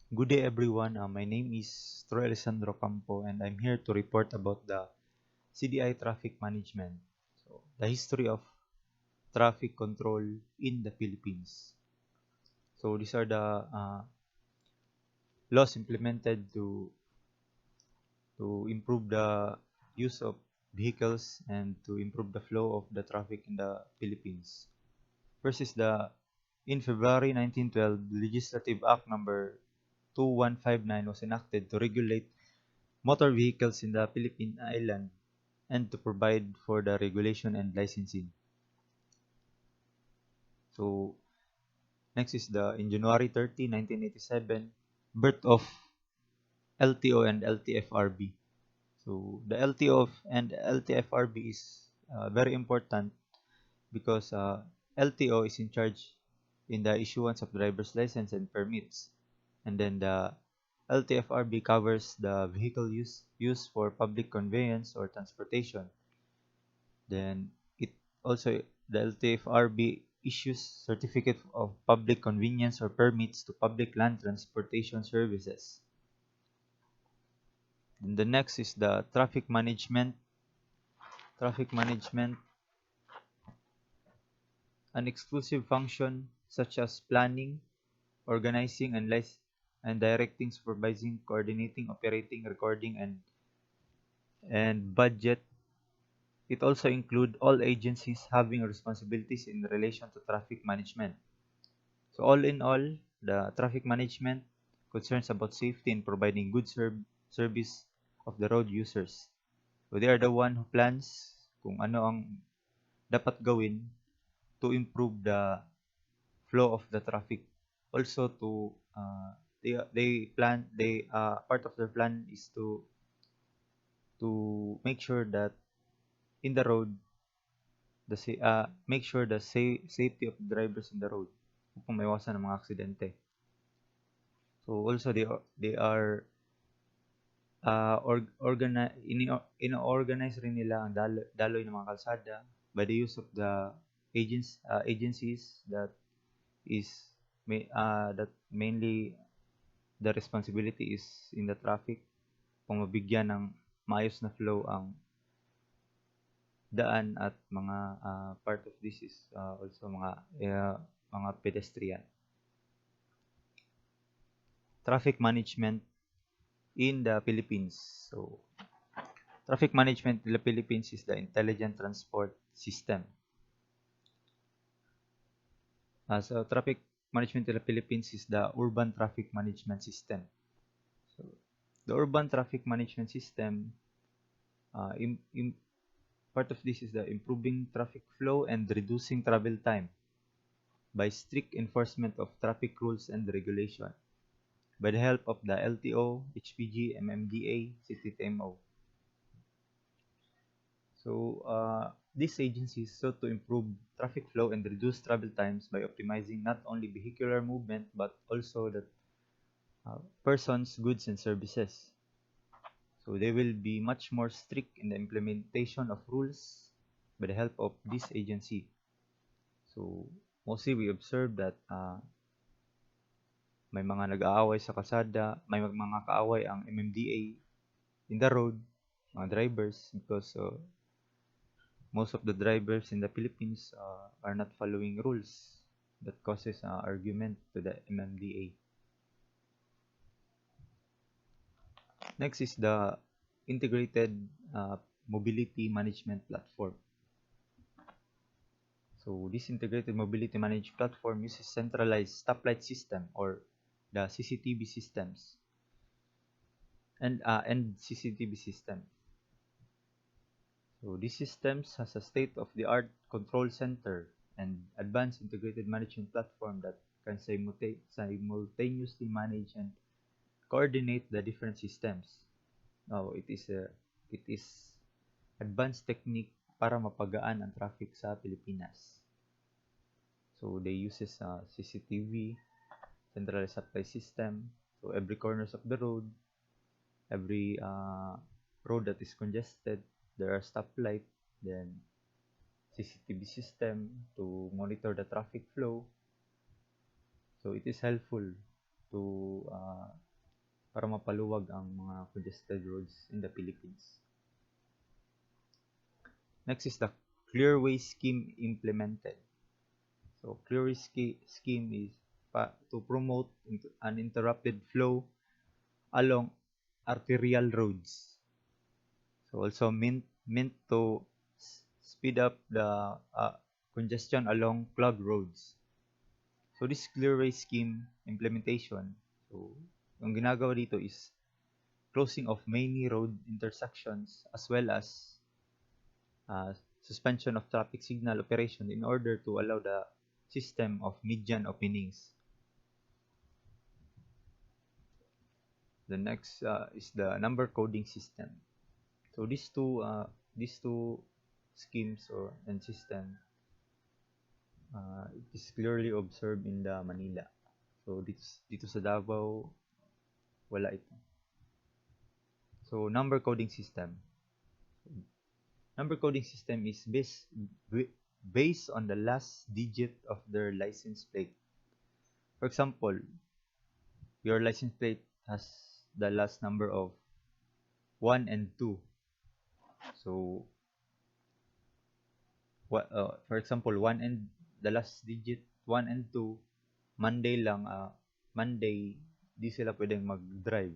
Good day everyone. My name is Troy Alessandro Campo and I'm here to report about the CDI traffic management. So, the history of traffic control in the Philippines. So these are the laws implemented to improve the use of vehicles and to improve the flow of the traffic in the Philippines. First is the in February 1912, Legislative Act number 2159 was enacted to regulate motor vehicles in the Philippine island and to provide for the regulation and licensing. So next is the in January 30, 1987, birth of LTO and LTFRB. So the LTO and LTFRB is very important because LTO is in charge in the issuance of driver's license and permits, and then the LTFRB covers the vehicle used for public conveyance or transportation. Then it also the LTFRB issues certificate of public convenience or permits to public land transportation services. And the next is the traffic management. Traffic management, an exclusive function such as planning, organizing, and directing, supervising, coordinating, operating, recording, and budget. It also includes all agencies having responsibilities in relation to traffic management. So all in all, the traffic management concerns about safety and providing good service of the road users. So they are the one who plans kung ano ang dapat gawin to improve the flow of the traffic. Also to they plan they part of their plan is to make sure that in the road make sure the safety of drivers in the road upang maiwasan ang mga aksidente. So also they are organize rin nila ang daloy ng mga kalsada by the use of the agencies that that mainly the responsibility is in the traffic kung mabigyan ng maayos na flow ang daan at mga part of this is also mga pedestrian. Traffic management in the Philippines. So traffic management in the Philippines is the intelligent transport system. So traffic management in the Philippines is the urban traffic management system. So the urban traffic management system, part of this is the improving traffic flow and reducing travel time by strict enforcement of traffic rules and regulation by the help of the LTO, HPG, MMDA, CTTMO. So these agencies sought to improve traffic flow and reduce travel times by optimizing not only vehicular movement but also the persons, goods, and services. So they will be much more strict in the implementation of rules by the help of this agency. So mostly we observe that may mga nag-aaway sa kalsada, may mga kaaway ang MMDA in the road, mga drivers, because most of the drivers in the Philippines are not following rules. That causes argument to the MMDA. Next is the integrated mobility management platform. So this integrated mobility management platform uses centralized stoplight system or the CCTV systems and CCTV system. So these systems has a state-of-the-art control center and advanced integrated management platform that can simultaneously manage and coordinate the different systems. Now, it is advanced technique para mapagaan ang traffic sa Pilipinas. So they uses CCTV, centralized supply system. So every corners of the road, every road that is congested, there are stoplight, then CCTV system to monitor the traffic flow. So it is helpful to para mapaluwag ang mga congested roads in the Philippines. Next is the clearway scheme implemented. So clearway scheme is to promote uninterrupted flow along arterial roads. So also meant to speed up the congestion along clogged roads. So this clearway scheme implementation, so yung ginagawa dito is closing of many road intersections as well as suspension of traffic signal operation in order to allow the system of median openings. The next is the number coding system. So these two schemes and system it is clearly observed in the Manila. So dito sa Davao wala ito. So number coding system. Number coding system is based on the last digit of their license plate. For example, your license plate has the last number of 1 and 2. So for example, 1 and the last digit 1 and 2, Monday lang, Monday di sila pwedeng mag-drive.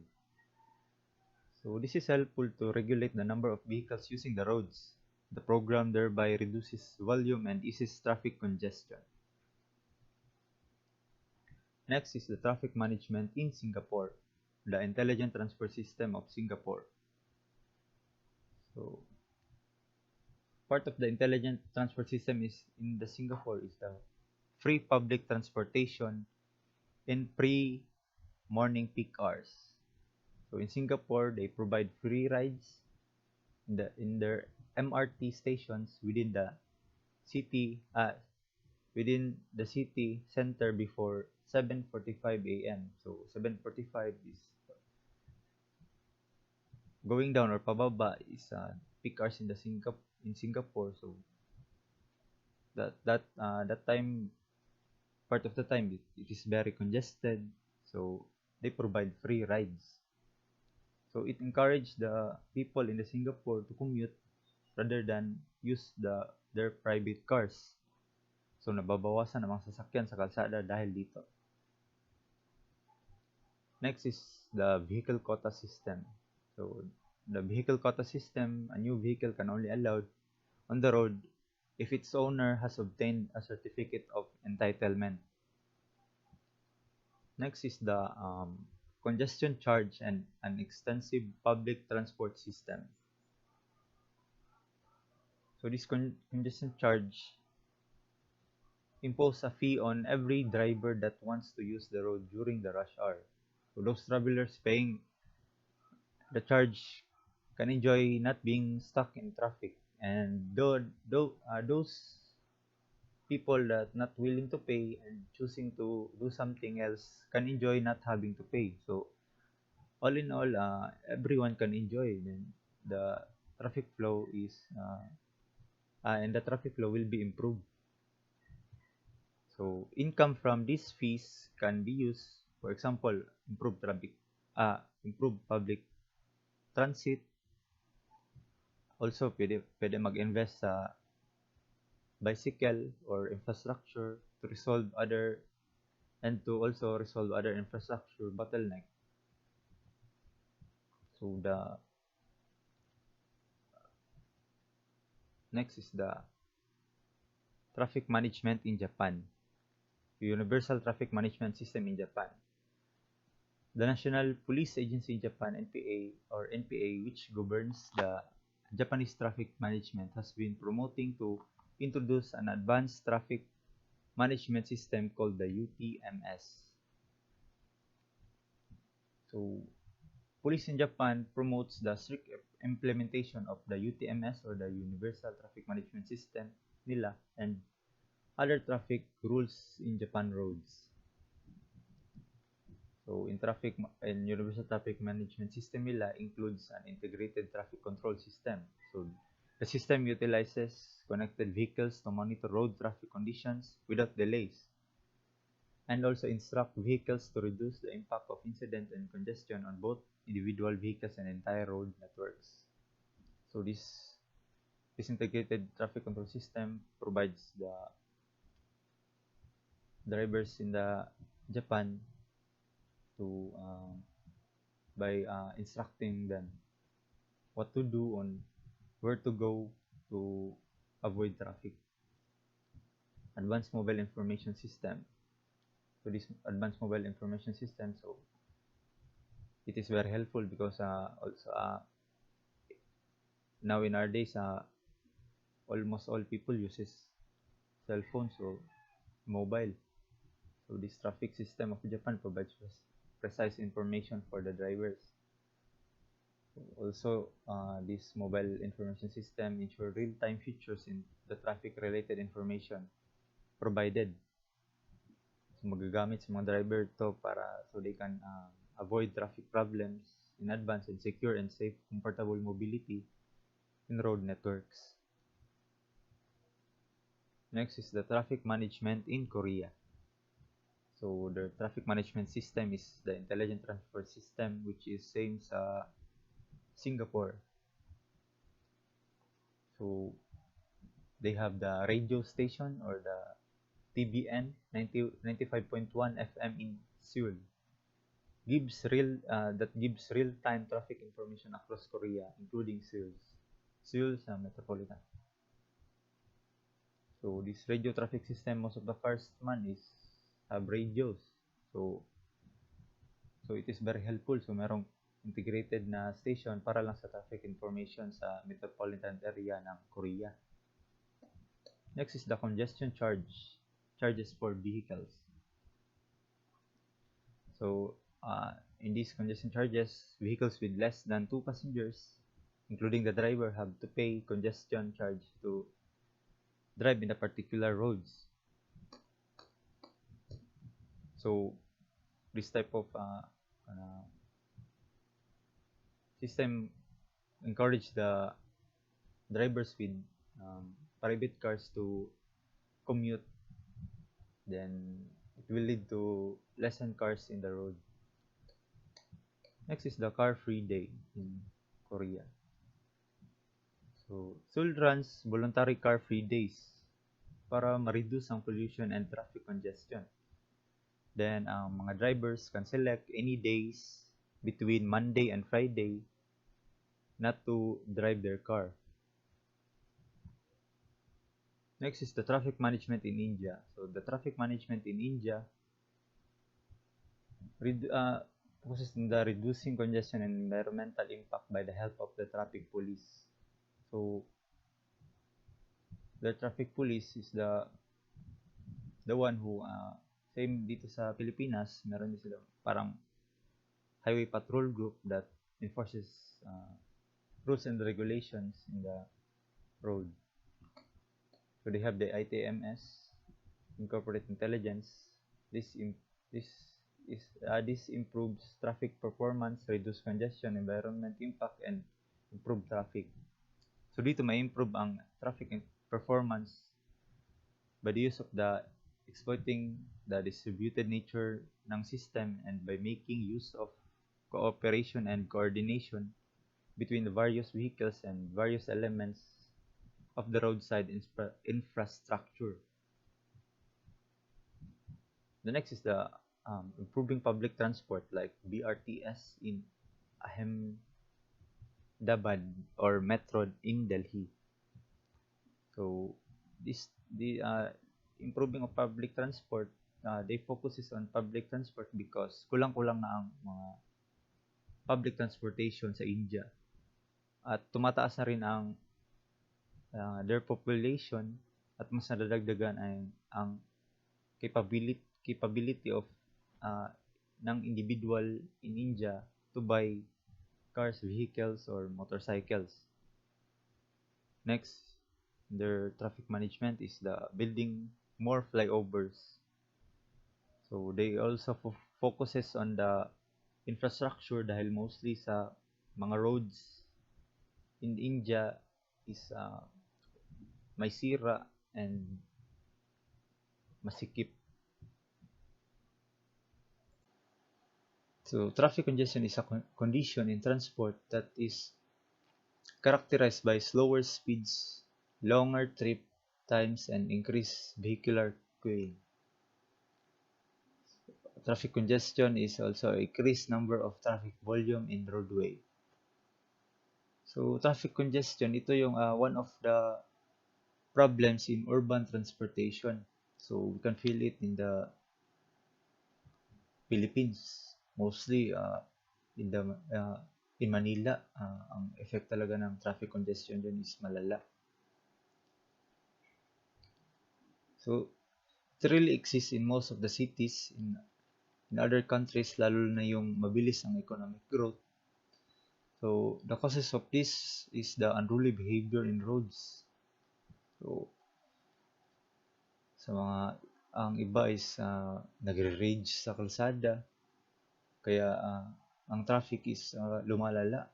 So this is helpful to regulate the number of vehicles using the roads. The program thereby reduces volume and eases traffic congestion. Next is the traffic management in Singapore, the Intelligent Transport System of Singapore. So part of the Intelligent Transport System is in the Singapore is the free public transportation in pre-morning peak hours. So in Singapore, they provide free rides in their MRT stations within the city center before 7:45 a.m. So 7:45 is going down or pababa is peak hours in Singapore. So that time, part of the time it is very congested. So they provide free rides. So it encouraged the people in the Singapore to commute rather than use their private cars. So nababawasan ang mga sasakyan sa kalsada dahil dito. Next is the vehicle quota system. So the vehicle quota system, a new vehicle can only allowed on the road if its owner has obtained a certificate of entitlement. Next is the congestion charge and an extensive public transport system. So this congestion charge impose a fee on every driver that wants to use the road during the rush hour. So those travelers paying the charge can enjoy not being stuck in traffic, and those people that not willing to pay and choosing to do something else can enjoy not having to pay. So all in all, everyone can enjoy. Then the traffic flow and the traffic flow will be improved. So income from these fees can be used, for example, improve public transit. Also, pwede mag-invest sa bicycle or infrastructure to resolve other infrastructure bottleneck. So the next is the traffic management in Japan. The Universal Traffic Management System in Japan. The National Police Agency in Japan, NPA, which governs the Japanese traffic management, has been promoting to introduce an advanced traffic management system called the UTMS. So, police in Japan promotes the strict implementation of the UTMS or the Universal Traffic Management System nila and other traffic rules in Japan roads. So in Universal Traffic Management System nila includes an integrated traffic control system. So the system utilizes connected vehicles to monitor road traffic conditions without delays. and also instruct vehicles to reduce the impact of incident and congestion on both individual vehicles and entire road networks. So this integrated traffic control system provides the drivers in the Japan to by instructing them what to do on where to go to avoid traffic. Advanced mobile information system. So this advanced mobile information system, so it is very helpful because also now in our days almost all people uses cell phones or mobile. So this traffic system of Japan provides precise information for the drivers. Also, this mobile information system ensure real-time features in the traffic-related information provided. So magagamit sa mga driver to para so they can avoid traffic problems in advance and secure and safe, comfortable mobility in road networks. Next is the traffic management in Korea. So the traffic management system is the intelligent transport system which is same sa Singapore. So they have the radio station or the TBN 95.1 FM in Seoul. That gives real-time traffic information across Korea, including Seoul's metropolitan. So this radio traffic system, most of the cars have radios. So it is very helpful. So merong integrated na station para lang sa traffic information sa metropolitan area ng Korea. Next is the congestion charges for vehicles. So in these congestion charges, vehicles with less than 2 passengers, including the driver, have to pay congestion charge to drive in the particular roads. So this type of system encourage the drivers with private cars to commute. Then it will lead to lessen cars in the road. Next is the car-free day in Korea. So Seoul runs voluntary car-free days para ma-reduce ang pollution and traffic congestion. Then ang mga drivers can select any days between Monday and Friday not to drive their car. Next is the traffic management in India. So the traffic management in India focuses on the reducing congestion and environmental impact by the help of the traffic police. So the traffic police is the one who same dito sa Pilipinas, meron din sila parang highway patrol group that enforces rules and regulations in the road. So they have the ITMS, Incorporate Intelligence. This improves traffic performance, reduce congestion, environment impact, and improve traffic. So dito may improve ang traffic performance by the use of the exploiting the distributed nature ng system and by making use of cooperation and coordination between the various vehicles and various elements of the roadside infrastructure. The next is the improving public transport like BRTS in Ahmedabad or Metro in Delhi. So the improving of public transport, they focuses on public transport because kulang-kulang na ang mga public transportation sa India at tumataas na rin ang their population at mas nadadagdagan ay ang capability of ng individual in India to buy cars, vehicles, or motorcycles. Next, their traffic management is the building more flyovers. So they also focuses on the infrastructure dahil mostly sa mga roads in India is may sira and masikip. So traffic congestion is a condition in transport that is characterized by slower speeds, longer trip times, and increased vehicular queuing. Traffic congestion is also a increased number of traffic volume in roadway. So traffic congestion, ito yung one of the problems in urban transportation. So we can feel it in the Philippines, mostly in the in Manila. Ang effect talaga ng traffic congestion dun is malala. So it really exists in most of the cities in other countries, lalo na yung mabilis ang economic growth. So the causes of this is the unruly behavior in roads. So sa mga ang iba is nagre-rage sa kalsada, kaya ang traffic is lumalala.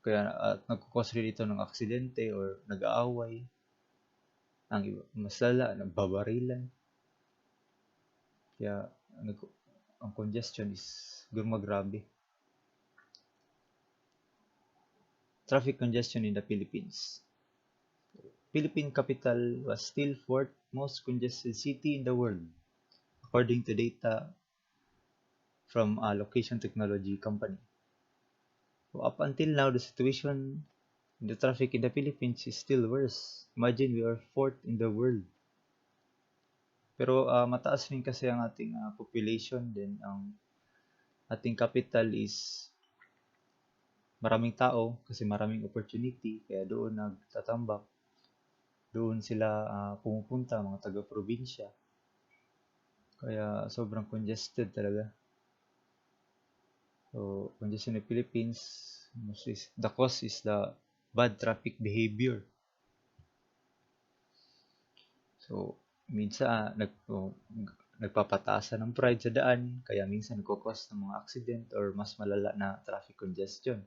Kaya nagkukos rin ito ng aksidente or nag-aaway. Ang iba, mas lala, nagbabarilan. Kaya ang congestion is grabe. Traffic congestion in the Philippines. Philippine capital was still fourth most congested city in the world, according to data from a location technology company. So up until now, the situation in the traffic in the Philippines is still worse. Imagine we are fourth in the world. Pero mataas rin kasi ang ating population, then ang ating capital is maraming tao kasi maraming opportunity, kaya doon nagtatambak. Doon sila pumupunta, mga taga-probinsya. Kaya sobrang congested talaga. So, congestion in the Philippines, the cause is the bad traffic behavior. So, minsan nagpapataasan ng pride sa daan, kaya minsan nagkukos ng mga accident or mas malala na traffic congestion.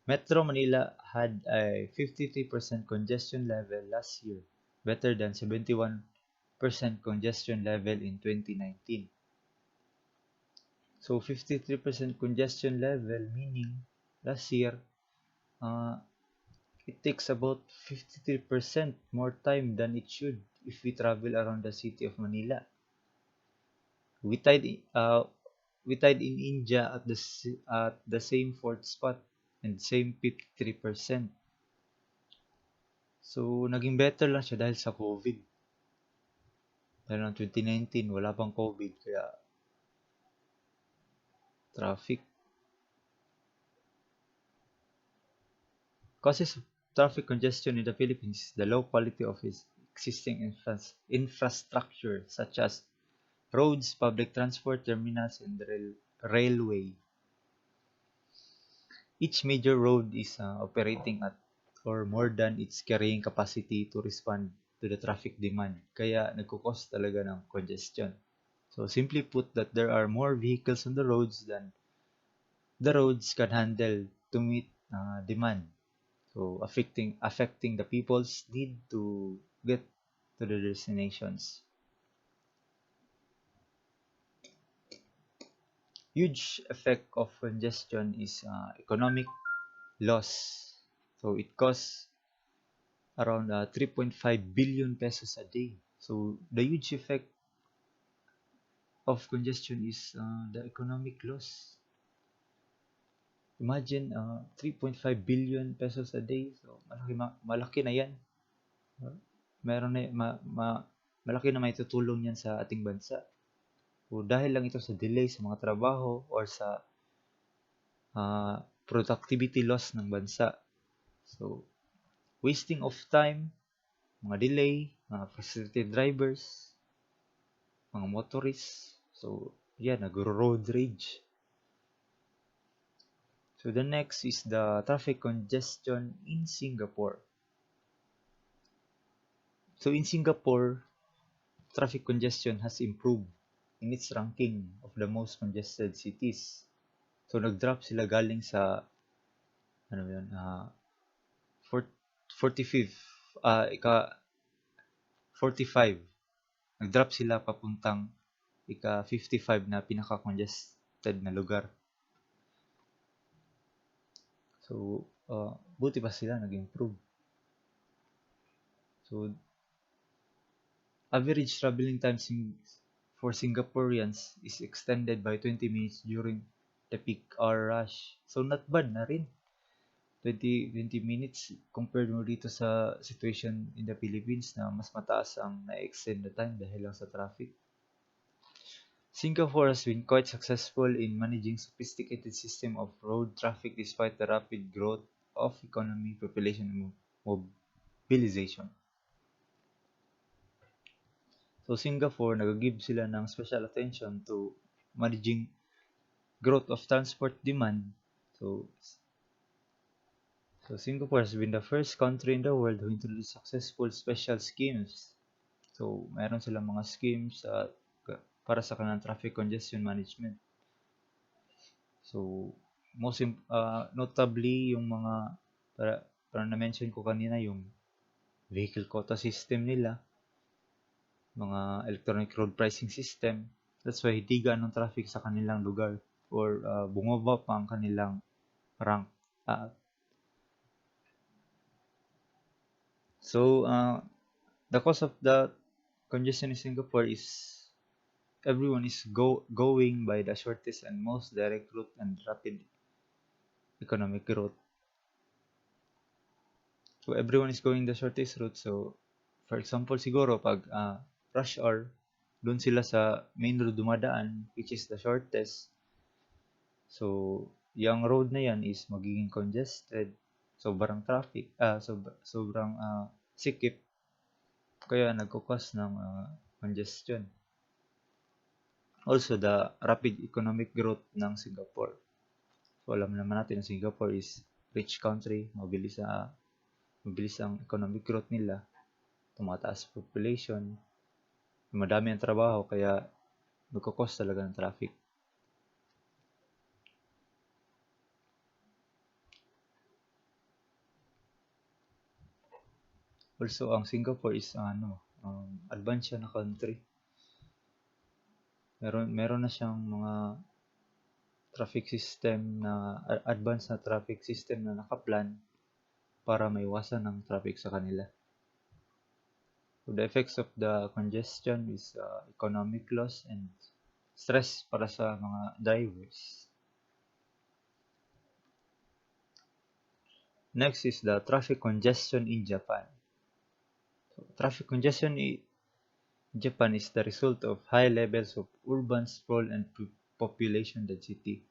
Metro Manila had a 53% congestion level last year, better than 71% congestion level in 2019. So 53% congestion level, meaning last year, it takes about 53% more time than it should if we travel around the city of Manila. We tied in India at the same fourth spot and same 53%. So naging better lang siya dahil sa COVID. Dahil ng 2019 wala pang COVID, kaya traffic. Causes of traffic congestion in the Philippines is the low quality of its existing infrastructure such as roads, public transport, terminals, and railway. Each major road is operating at or more than its carrying capacity to respond to the traffic demand. Kaya nagkukos talaga ng congestion. So simply put, that there are more vehicles on the roads than the roads can handle to meet demand. So affecting the people's need to get to their destinations. Huge effect of congestion is economic loss. So it costs around 3.5 billion pesos a day. So the huge effect of congestion is the economic loss. Imagine 3.5 billion pesos a day. So malaki na 'yan. Meron na malaki na may tutulong 'yan sa ating bansa. So dahil lang ito sa delay sa mga trabaho or sa productivity loss ng bansa. So wasting of time, mga delay, mga frustrated drivers, mga motorists. So yan, nag-road rage. So the next is the traffic congestion in Singapore. So in Singapore, traffic congestion has improved in its ranking of the most congested cities. So nag-drop sila galing sa 45th 45. Nag-drop sila papuntang ika-55 na pinaka-congested na lugar. So, buti pa sila nag-improve. So, average traveling time for Singaporeans is extended by 20 minutes during the peak hour rush. So, not bad na rin. 20 minutes compared mo dito sa situation in the Philippines na mas mataas ang na-extend na time dahil lang sa traffic. Singapore has been quite successful in managing sophisticated system of road traffic despite the rapid growth of economy, population, and mobilization. So Singapore, nag-give sila ng special attention to managing growth of transport demand. So Singapore has been the first country in the world who introduced successful special schemes. So meron silang mga schemes para sa kanilang traffic congestion management. So most notably yung mga para na-mention ko kanina yung vehicle quota system nila, mga electronic road pricing system. That's why hindi ganong traffic sa kanilang lugar or bumaba pa ang kanilang rank. So the cause of the congestion in Singapore is everyone is going by the shortest and most direct route and rapid economic growth. So everyone is going the shortest route. So for example, siguro pag rush hour, doon sila sa main road dumadaan, which is the shortest. So yung road na yan is magiging congested, sobrang traffic, sobrang sikip, kaya nagkukos ng congestion. Also, the rapid economic growth ng Singapore. So alam naman natin na Singapore is rich country, mabilis ang economic growth nila, tumataas population, madami ang trabaho, kaya nagkukos talaga ng traffic. Also, ang Singapore is advanced siya na country. Meron na siyang mga traffic system na advanced na traffic system na nakaplan para maiwasan ng traffic sa kanila. So the effects of the congestion is economic loss and stress para sa mga drivers. Next is the traffic congestion in Japan. So, traffic congestion in Japan is the result of high levels of urban sprawl and population density.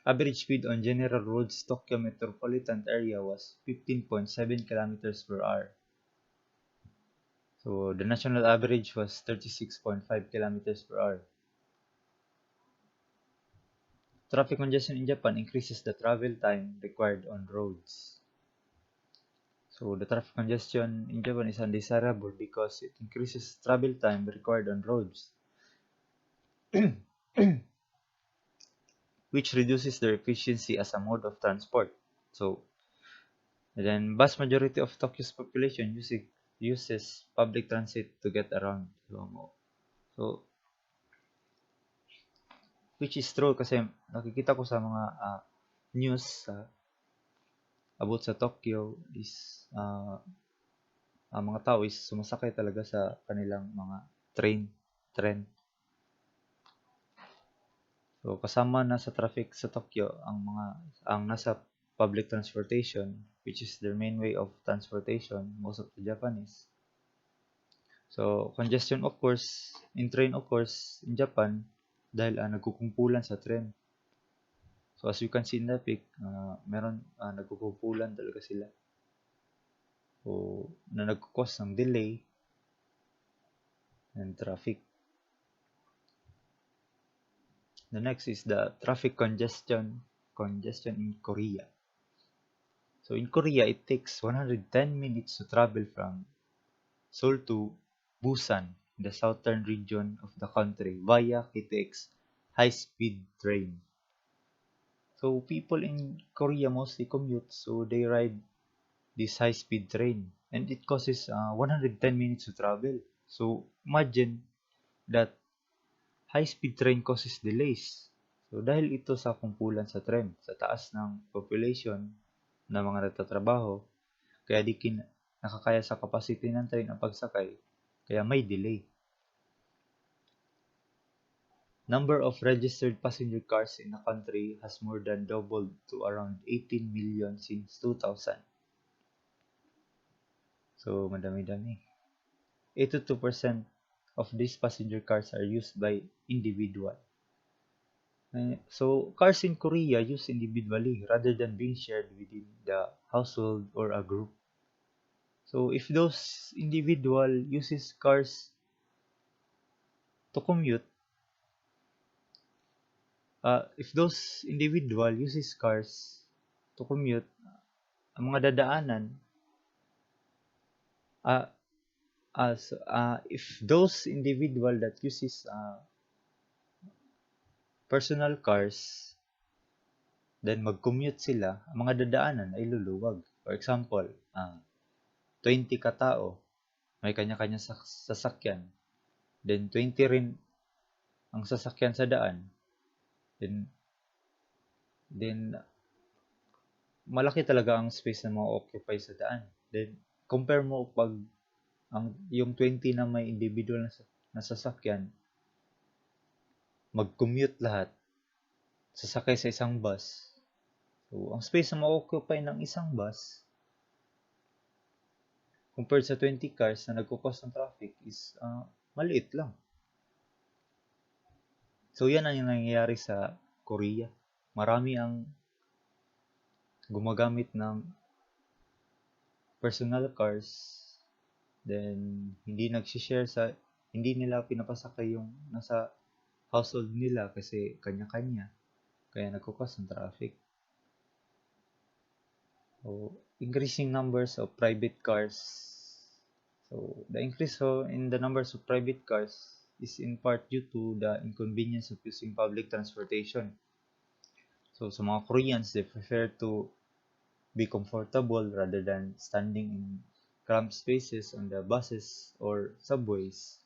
Average speed on general roads Tokyo metropolitan area was 15.7 kilometers per hour. So the national average was 36.5 kilometers per hour. Traffic congestion in Japan increases the travel time required on roads. So the traffic congestion in Japan is undesirable because it increases travel time required on roads, which reduces their efficiency as a mode of transport. So then vast majority of Tokyo's population uses public transit to get around. So which is true kasi nakikita ko sa mga news about sa Tokyo is ang mga tao is sumasakay talaga sa kanilang mga tren. So kasama na sa traffic sa Tokyo ang nasa public transportation, which is their main way of transportation, most of the Japanese. So congestion occurs in Japan dahil nagkukumpulan sa tren. So as you can see in the pic, nagkukumpulan talaga sila. So na nagkukos ng delay and traffic. The next is the traffic congestion in Korea. So in Korea, it takes 110 minutes to travel from Seoul to Busan, the southern region of the country, via KTX high-speed train. So people in Korea mostly commute, so they ride this high-speed train, and it causes 110 minutes to travel. So imagine that high-speed train causes delays. So dahil ito sa kumpulan sa tren, sa taas ng population na mga nagtatrabaho, kaya nakakaya sa capacity ng train ang pagsakay, kaya may delay. Number of registered passenger cars in the country has more than doubled to around 18 million since 2000. So, madami-dami. 82% of these passenger cars are used by individual. So, cars in Korea used individually rather than being shared within the household or a group. So, if those individual uses cars to commute, ang mga dadaanan, if those individual that uses personal cars, then mag-commute sila, ang mga dadaanan ay luluwag. For example, 20 katao, may kanya-kanya sasakyan. Then 20 rin ang sasakyan sa daan. Then malaki talaga ang space na ma-occupy sa daan. Then compare mo pag yung 20 na may individual na sasakyan, mag-commute lahat, sasakay sa isang bus. So, ang space na ma-occupy ng isang bus compared sa 20 cars na nagkukos ng traffic is maliit lang. So, yan ang nangyayari sa Korea. Marami ang gumagamit ng personal cars, then hindi nila pinapasakay yung nasa household nila kasi kanya-kanya, kaya nagkukos ng traffic. So, increasing numbers of private cars. So, the increase in the numbers of private cars is in part due to the inconvenience of using public transportation. So, sa mga Koreans, they prefer to be comfortable rather than standing in cramped spaces on the buses or subways.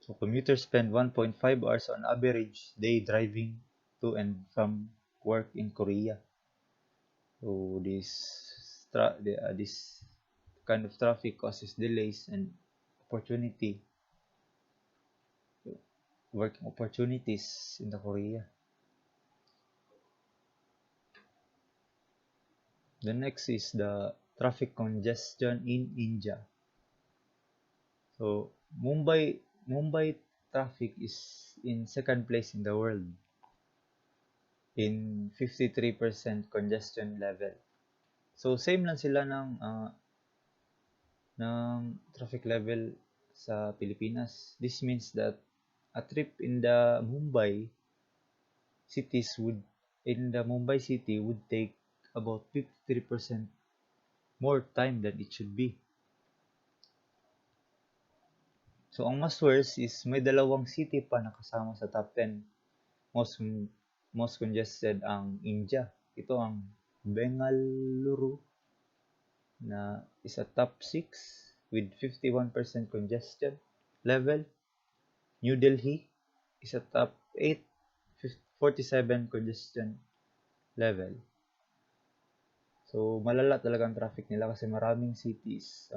So, commuters spend 1.5 hours on average day driving to and from work in Korea. So, this kind of traffic causes delays and working opportunities in the Korea. The next is the traffic congestion in India. So, Mumbai traffic is in second place in the world in 53% congestion level. So, same lang sila ng traffic level sa Pilipinas. This means that a trip in the Mumbai city would take about 53% more time than it should be. So, ang mas worse is may dalawang city pa nakasama sa top 10 most congested ang India. Ito ang Bengaluru na is a top 6 with 51% congestion level. New Delhi is a top 8, 47 congestion level. So, malala talaga ang traffic nila kasi maraming city is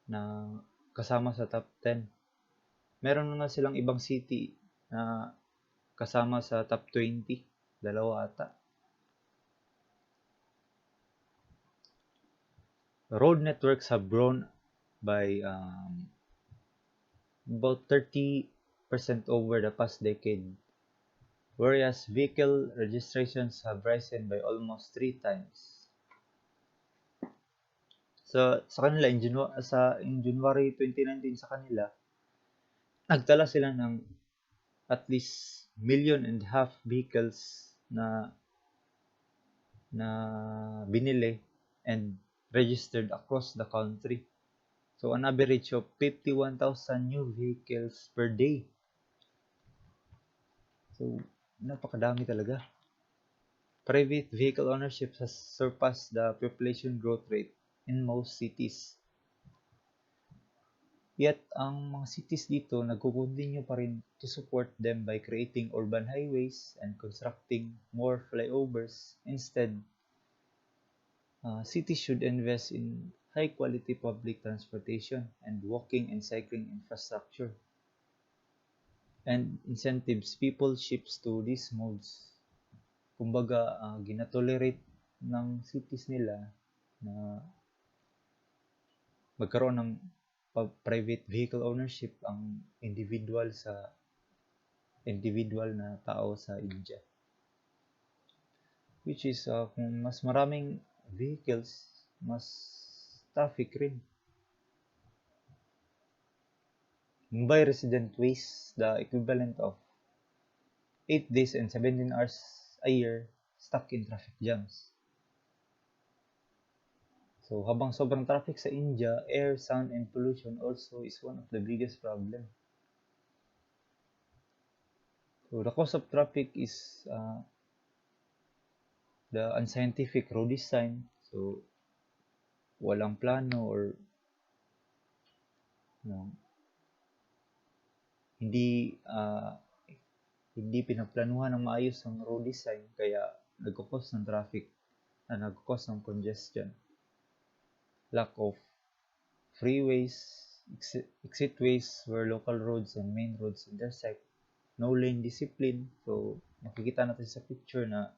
na kasama sa top 10. Meron na silang ibang city na kasama sa top 20. Dalawa ata. Road networks have grown by about 30% over the past decade, whereas vehicle registrations have risen by almost 3 times. So, sa kanila, in January 2019 sa kanila, nagtala sila ng at least 1.5 million vehicles na binili and registered across the country. So, an average of 51,000 new vehicles per day. So, napakadami talaga. private vehicle ownership has surpassed the population growth rate in most cities. Yet, ang mga cities dito nagko-continue pa rin to support them by creating urban highways and constructing more flyovers. Instead, cities should invest in high-quality public transportation and walking and cycling infrastructure. And incentives people shifts to these modes. Kumbaga, ginatolerate ng cities nila na magkaroon ng private vehicle ownership ang individual na tao sa India. Which is, kung mas maraming vehicles, mas traffic rin. Mumbai resident wastes the equivalent of 8 days and 17 hours a year stuck in traffic jams. So, habang sobrang traffic sa India, air, sound, and pollution also is one of the biggest problem. So, the cause of traffic is the unscientific road design. So, walang plano or hindi pinaplanuhan ng maayos ang road design kaya nagkukos ng traffic nagkukos ng congestion. Lack of freeways, exitways where local roads and main roads intersect. No lane discipline. So, makikita natin sa picture na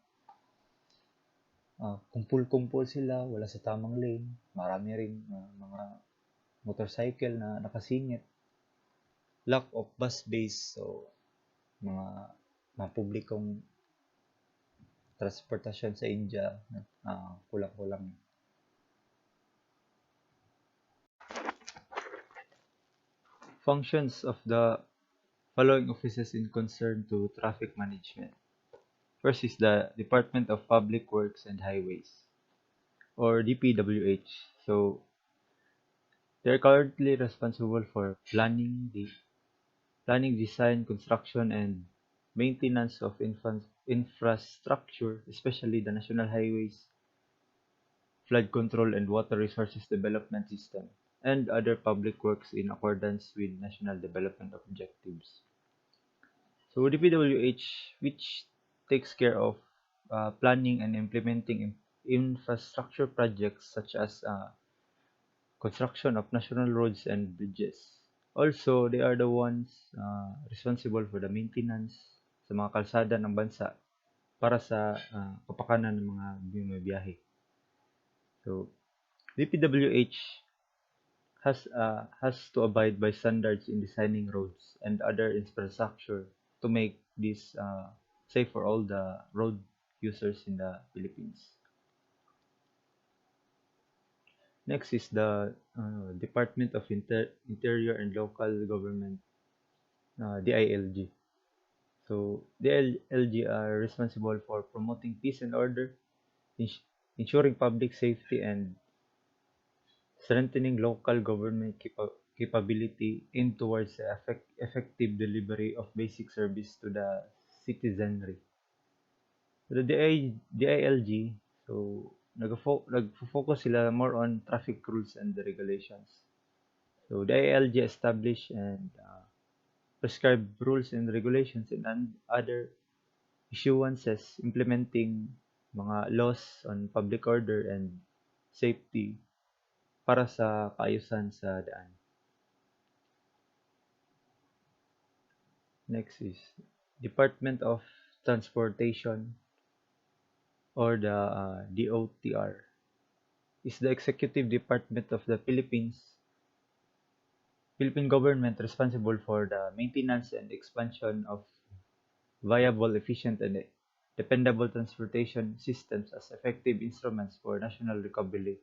kumpul-kumpul sila, wala sa tamang lane. Marami ring mga motorcycle na nakasingit. Lack of bus base. So, mga publikong transportasyon sa India, kulang-kulang. Functions of the following offices in concern to traffic management. First is the Department of Public Works and Highways, or DPWH. So, they're currently responsible for planning, design, construction, and maintenance of infrastructure, especially the national highways, flood control and water resources development system, and other public works in accordance with national development objectives. So, DPWH, which takes care of planning and implementing infrastructure projects such as construction of national roads and bridges. Also, they are the ones responsible for the maintenance sa mga kalsada ng bansa para sa kapakanan ng mga bumibiyahe. So, DPWH has to abide by standards in designing roads and other infrastructure to make this safe for all the road users in the Philippines. Next is the Department of Interior and Local Government, DILG. So, DILG are responsible for promoting peace and order, ensuring public safety, and strengthening local government capability in towards the effective delivery of basic service to the citizenry. So, the DILG, so nag-focus sila more on traffic rules and the regulations. So, the DILG establish and prescribe rules and regulations and other issuances implementing mga laws on public order and safety para sa kaayusan sa daan. Next is Department of Transportation, or the DOTr, is the executive department of the Philippine government responsible for the maintenance and expansion of viable, efficient, and dependable transportation systems as effective instruments for national recovery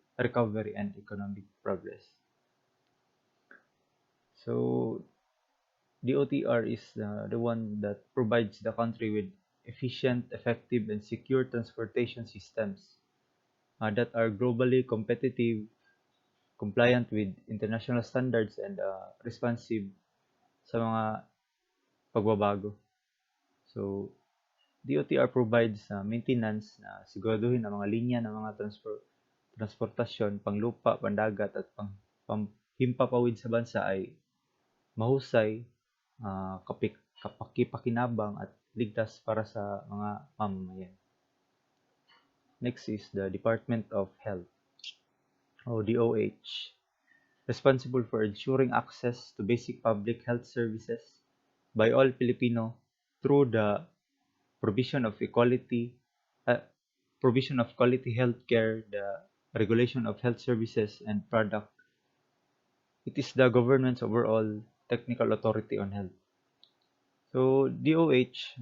and economic progress. So, DOTr is the one that provides the country with efficient, effective, and secure transportation systems that are globally competitive, compliant with international standards, and responsive sa mga pagbabago. So, DOTr provides maintenance na siguraduhin ang mga linya ng mga transportasyon, panglupa, pandagat at himpapawid sa bansa ay mahusay, kapakipakinabang at ligtas para sa mga mamamayan. Next is the Department of Health, o DOH, responsible for ensuring access to basic public health services by all Filipino through the provision of quality health care, the regulation of health services and product. It is the government's overall technical authority on health. So, DOH,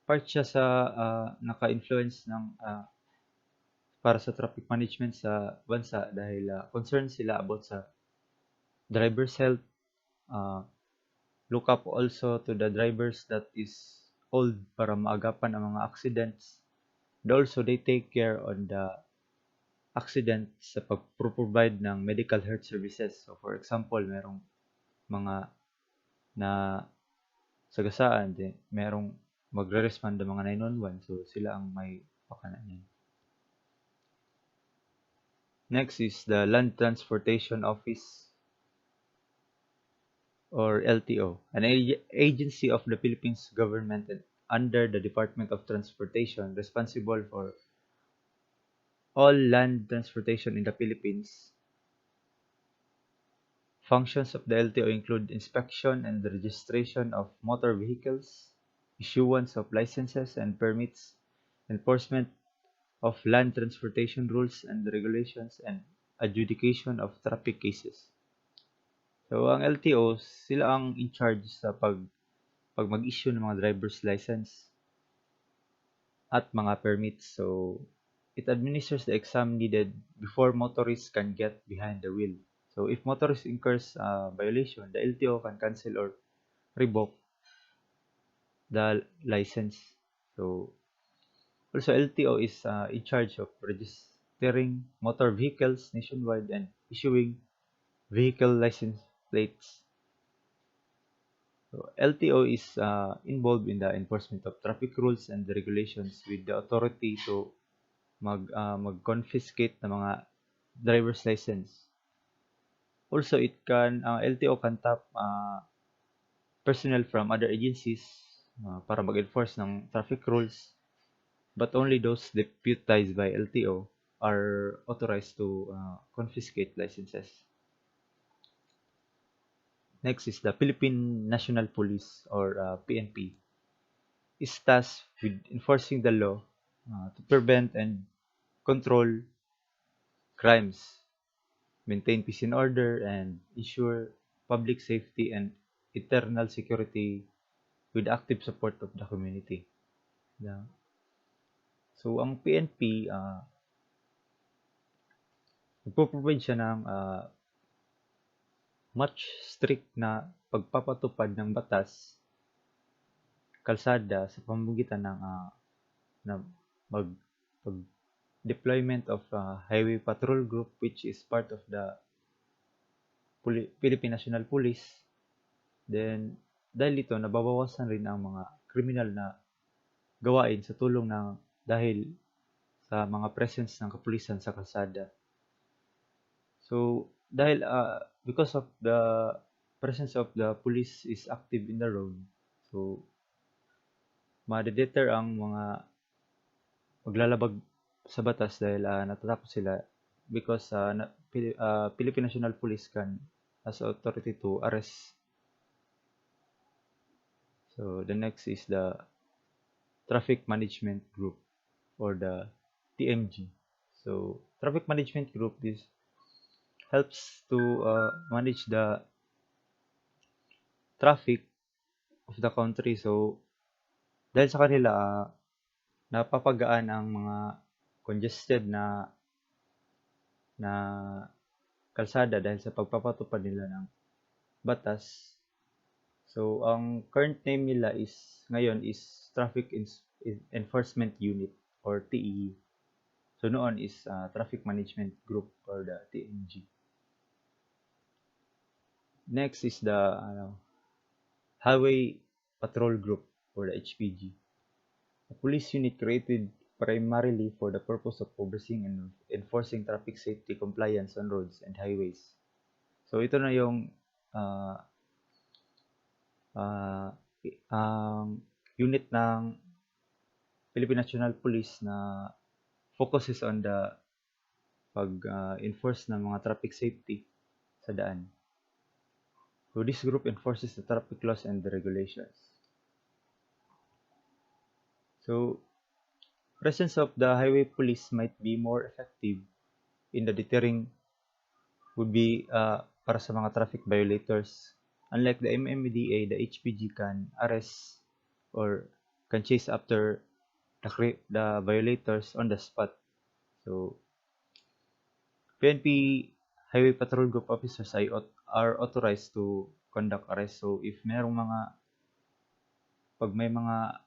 part siya sa naka-influence ng para sa traffic management sa bansa dahil concerned sila about sa driver's health. Look up also to the drivers that is old para maagapan ang mga accidents. And also, they take care on the accidents sa pag-provide ng medical health services. So, for example, merong mga na sagasaan, merong magre-respond ng mga 911. So, sila ang may pakana niyan. Next is the Land Transportation Office, or LTO, an agency of the Philippine government under the Department of Transportation, responsible for all land transportation in the Philippines. Functions of the LTO include inspection and registration of motor vehicles, issuance of licenses and permits, enforcement of land transportation rules and regulations, and adjudication of traffic cases. So, ang LTO, sila ang in charge sa pag mag-issue ng mga driver's license at mga permits. So, it administers the exam needed before motorists can get behind the wheel. So, if motorist incurs violation, the LTO can cancel or revoke the license. So, also LTO is in charge of registering motor vehicles nationwide and issuing vehicle license plates. So, LTO is involved in the enforcement of traffic rules and the regulations with the authority to mag-confiscate ng mga driver's license. Also, LTO can tap personnel from other agencies para mag-enforce ng traffic rules, but only those deputized by LTO are authorized to confiscate licenses. Next is the Philippine National Police, or PNP, is tasked with enforcing the law to prevent and control crimes, maintain peace and order, and ensure public safety and internal security with active support of the community. Yeah. So, ang PNP, nagpo-provide siya ng much strict na pagpapatupad ng batas, kalsada sa pamamagitan ng deployment of highway patrol group, which is part of the Philippine National Police. Then, dahil dito, nababawasan rin ang mga kriminal na gawain sa tulong dahil sa mga presence ng kapulisan sa kalsada. So, dahil because of the presence of the police is active in the road, so ma-deter ang mga maglalabag sa batas dahil natatakot sila because Philippine National Police has authority to arrest. So, the next is the Traffic Management Group, or the TMG. So, Traffic Management Group helps to manage the traffic of the country. So, dahil sa kanila, napapagaan ang mga congested na kalsada dahil sa pagpapatupad nila ng batas. So, ang current name nila ngayon is Traffic Enforcement Unit, or TEU. So, noon is Traffic Management Group, or the TMG. Next is the Highway Patrol Group, or the HPG. a police unit created primarily for the purpose of overseeing and enforcing traffic safety compliance on roads and highways. So ito na yung uh, unit ng Philippine National Police na focuses on the pag-enforce ng mga traffic safety sa daan. So this group enforces the traffic laws and the regulations. So presence of the highway police might be more effective in the deterring would be para sa mga traffic violators. Unlike the MMDA, the HPG can arrest or can chase after the violators on the spot. So, PNP Highway Patrol Group officers are authorized to conduct arrest. So, if merong pag may mga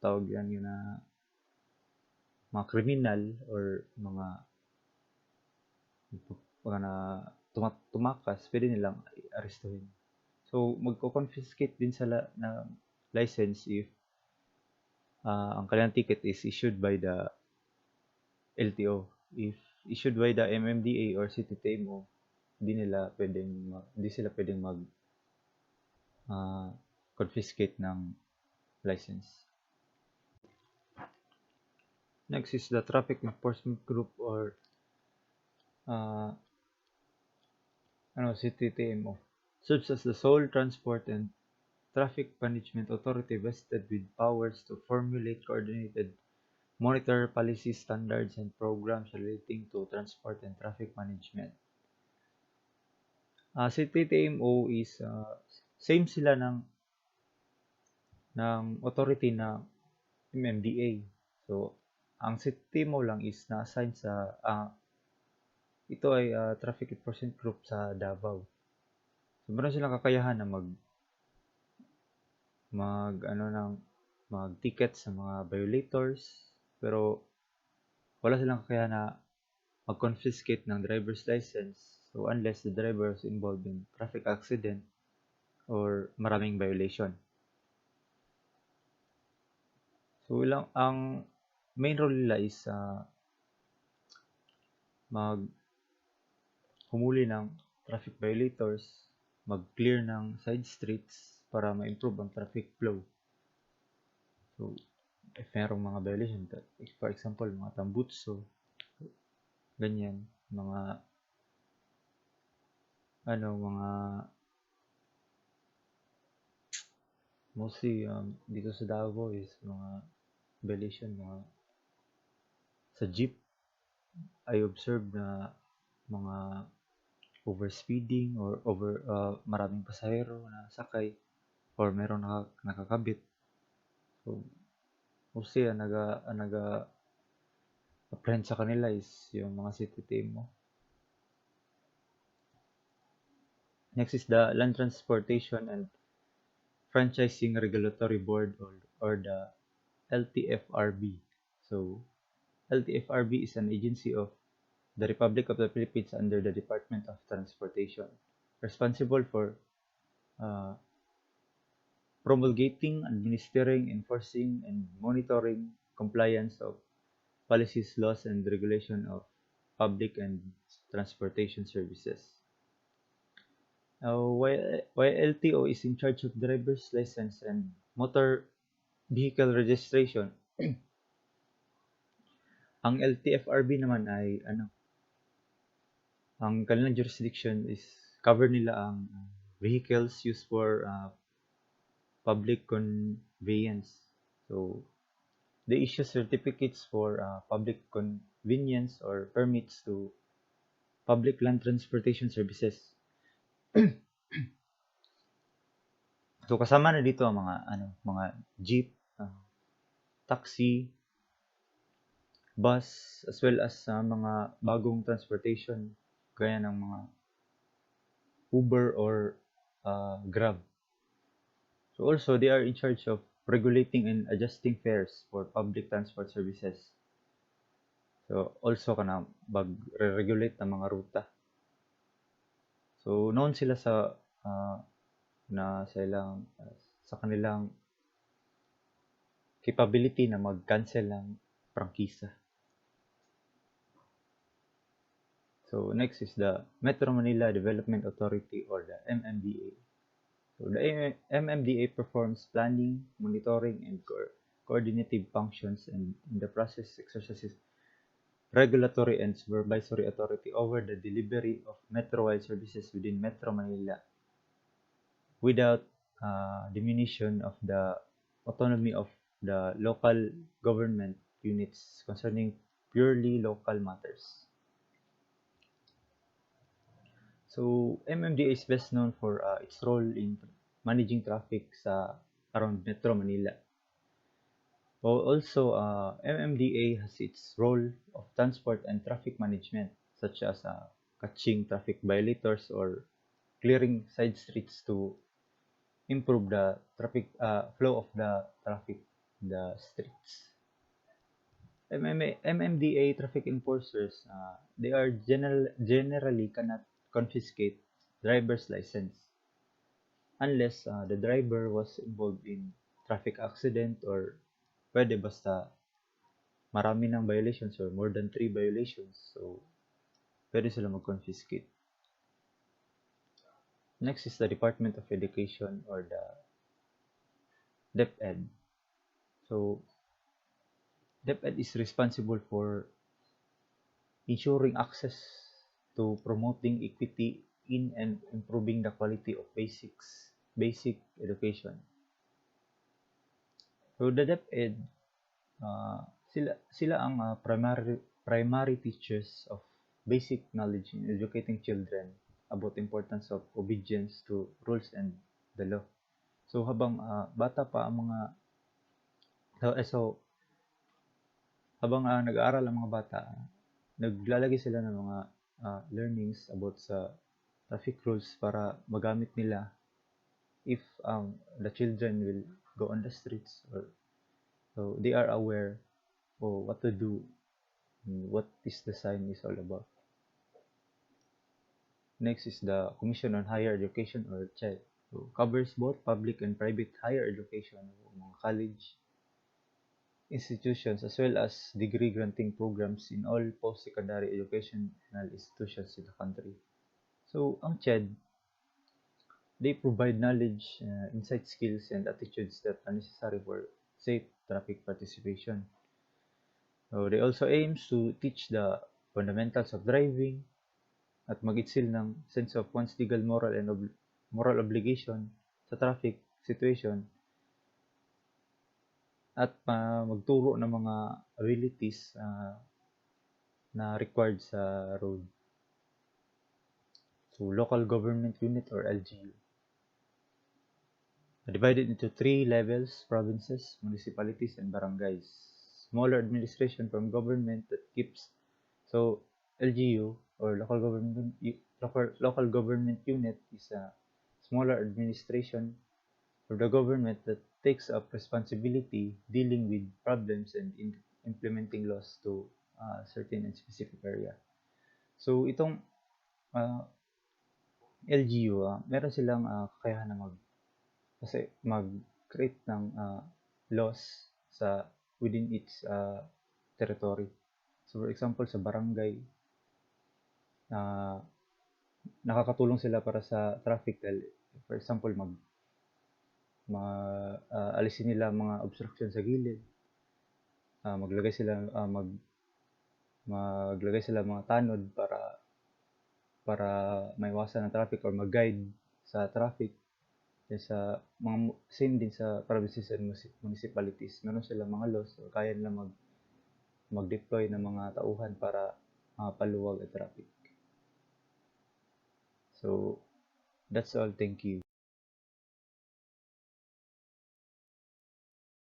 tawag yan yun na mga criminal or mga na tumakas, pwede nilang arestuhin. So, magko-confiscate din sila ng license if ang kanilang ticket is issued by the LTO. If issued by the MMDA or CTTMO, hindi sila pwedeng confiscate ng license. Next is the Traffic Enforcement Group or CTTMO. Serves as the sole transport and traffic management authority vested with powers to formulate, coordinated, monitor policy standards and programs relating to transport and traffic management. CTTMO is same sila ng authority na MMDA. So, ang CTTMO lang is na-assign sa ito ay Traffic Enforcement Group sa Davao. So, meron silang kakayahan na mag-ticket sa mga violators, pero wala silang kakayahan na mag-confiscate ng driver's license. So, unless the driver is involved in traffic accident or maraming violation. So, ang main role nila is humuli ng traffic violators, mag-clear ng side streets para ma-improve ang traffic flow. So, if merong mga violation, for example, mga tambutso, ganyan, mga mostly dito sa Davao is mga violation, sa jeep, I observed na mga overspeeding or maraming pasahero na sakay or meron nakakabit. So, mostly naga-apprehend sa kanila is yung mga CTTMO. Next is the Land Transportation and Franchising Regulatory Board or the LTFRB. So, LTFRB is an agency of the Republic of the Philippines under the Department of Transportation, responsible for promulgating, administering, enforcing, and monitoring compliance of policies, laws, and regulation of public and transportation services. While LTO is in charge of driver's license and motor vehicle registration, ang LTFRB naman ay ang kanilang jurisdiction is cover nila ang vehicles used for public conveyance. So, they issue certificates for public convenience or permits to public land transportation services. So, kasama na dito ang mga jeep, taxi, bus, as well as mga bagong transportation gaya ng mga Uber or Grab. So also, they are in charge of regulating and adjusting fares for public transport services. So also mag-regulate ng mga ruta. So known sila sa kanilang capability na mag-cancel ng prangkisa. So next is the Metro Manila Development Authority or the MMDA. So the MMDA performs planning, monitoring, and coordinative functions, and in the process exercises regulatory and supervisory authority over the delivery of metro-wide services within Metro Manila without diminution of the autonomy of the local government units concerning purely local matters. So, MMDA is best known for its role in managing traffic around Metro Manila. Also, MMDA has its role of transport and traffic management, such as catching traffic violators or clearing side streets to improve the traffic flow of the traffic in the streets. MMDA traffic enforcers, they are generally cannot confiscate driver's license unless the driver was involved in traffic accident or pwede basta marami ng violations or more than 3 violations. So, pwede sila mag-confiscate. Next is the Department of Education or the DEPED. So, DEPED is responsible for ensuring access to promoting equity in and improving the quality of basic education. So the DepEd, sila ang primary teachers of basic knowledge in educating children about importance of obedience to rules and the law. So habang bata pa ang mga habang nag-aaral ang mga bata, naglalagay sila ng mga learnings about sa traffic rules para magamit nila if the children will go on the streets, or so they are aware of what to do, what is the sign is all about. Next is the Commission on Higher Education or CHED. So covers both public and private higher education, mga college institutions, as well as degree granting programs in all post-secondary educational institutions in the country. So, ang CHED, they provide knowledge, insight, skills, and attitudes that are necessary for safe traffic participation. So, they also aims to teach the fundamentals of driving at mag-instill ng sense of one's legal, moral, and moral obligation sa traffic situation, at magturo ng mga abilities na required sa road. So, local government unit or LGU. Divided into 3 levels: provinces, municipalities, and barangays. Smaller administration from government that keeps. So, LGU or local government unit is a smaller administration of the government that takes up responsibility dealing with problems and implementing laws to a certain and specific area. So, itong LGU, meron silang kakayahan na mag-create ng laws within its territory. So, for example, sa barangay, nakakatulong sila para sa traffic. For example, alisin nila mga obstruction sa gilid, maglagay sila mga tanod para maiwasan ang traffic, or mag-guide sa traffic. Sa mga same din sa provinces and municipalities, meron sila mga laws o kaya nila mag-deploy ng mga tauhan para paluwag ang traffic. So that's all. Thank you.